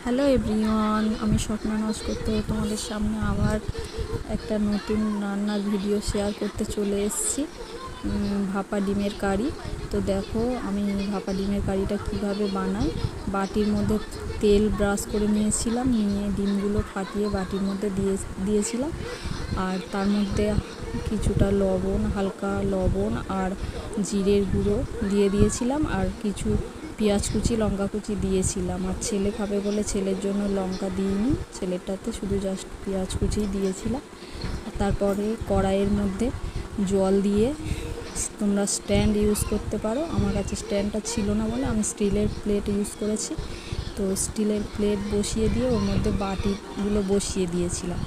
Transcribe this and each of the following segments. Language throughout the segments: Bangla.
হ্যালো এভরিওয়ান, আমি স্বপ্না নস্কর তোমাদের সামনে আবার একটা নতুন রান্নার ভিডিও শেয়ার করতে চলে এসেছি। ভাপা ডিমের কারি। তো দেখো আমি ভাপা ডিমের কারিটা কিভাবে বানাই। বাটির মধ্যে তেল ব্রাশ করে নিয়েছিলাম, নিয়ে ডিমগুলো ফাটিয়ে বাটির মধ্যে দিয়েছিলাম। আর তার মধ্যে কিছুটা লবণ, হালকা লবণ আর জিরের গুঁড়ো দিয়েছিলাম, আর কিছু পেঁয়াজ কুচি, লঙ্কা কুচি দিয়েছিলাম। আর ছেলে খাবে বলে ছেলের জন্য লঙ্কা দিইনি, ছেলেটাতে শুধু জাস্ট পেঁয়াজ কুচি দিয়েছিলাম। তারপরে কড়াইয়ের মধ্যে জল দিয়ে, তোমরা স্ট্যান্ড ইউজ করতে পারো, আমার কাছে স্ট্যান্ডটা ছিল না বলে আমি স্টিলের প্লেট ইউজ করেছি। তো স্টিলের প্লেট বসিয়ে দিয়ে ওর মধ্যে বাটিগুলো বসিয়ে দিয়েছিলাম।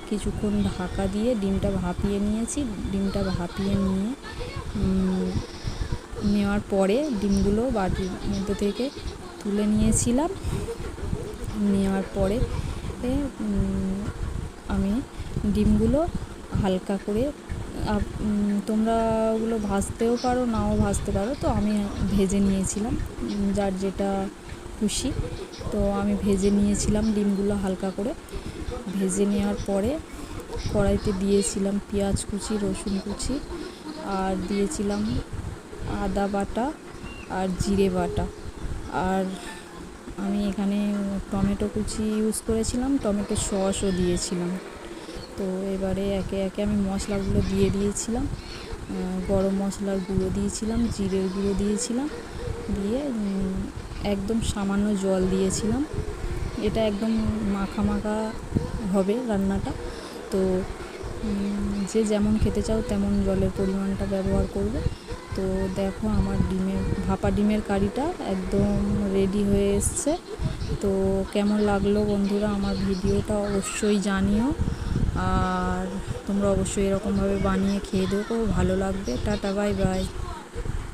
কিছুক্ষণ ঢাকা দিয়ে ডিমটা ভাপিয়ে নিয়েছি। ডিমটা ভাপিয়ে নেওয়ার পরে ডিমগুলো বাটির মধ্যে থেকে তুলে নিয়েছিলাম। নেওয়ার পরে আমি ডিমগুলো হালকা করে, তোমরা ওগুলো ভাজতেও পারো, নাও ভাজতে পারো। তো আমি ভেজে নিয়েছিলাম, যার যেটা খুশি। তো আমি ভেজে নিয়েছিলাম ডিমগুলো হালকা করে। ভেজে নেওয়ার পরে কড়াইতে দিয়েছিলাম পেঁয়াজ কুচি, রসুন কুচি, আর দিয়েছিলাম আদা বাটা আর জিরে বাটা। আর আমি এখানে টমেটো কুচি ইউজ করেছিলাম, টমেটো সসও দিয়েছিলাম। তো এবারে একে একে আমি মশলাগুলো দিয়েছিলাম। গরম মশলার গুঁড়ো দিয়েছিলাম, জিরের গুঁড়ো দিয়েছিলাম, দিয়ে একদম সামান্য জল দিয়েছিলাম। এটা একদম মাখা মাখা হবে রান্নাটা। তো যে যেমন খেতে চাও তেমন জলের পরিমাণটা ব্যবহার করবে। তো দেখো আমার ভাপা ডিমের কারিটা একদম রেডি হয়ে এসছে। তো কেমন লাগলো বন্ধুরা আমার ভিডিওটা অবশ্যই জানিও, আর তোমরা অবশ্যই এরকমভাবে বানিয়ে খেয়ে দেখো, ভালো লাগবে। Tata, bye bye.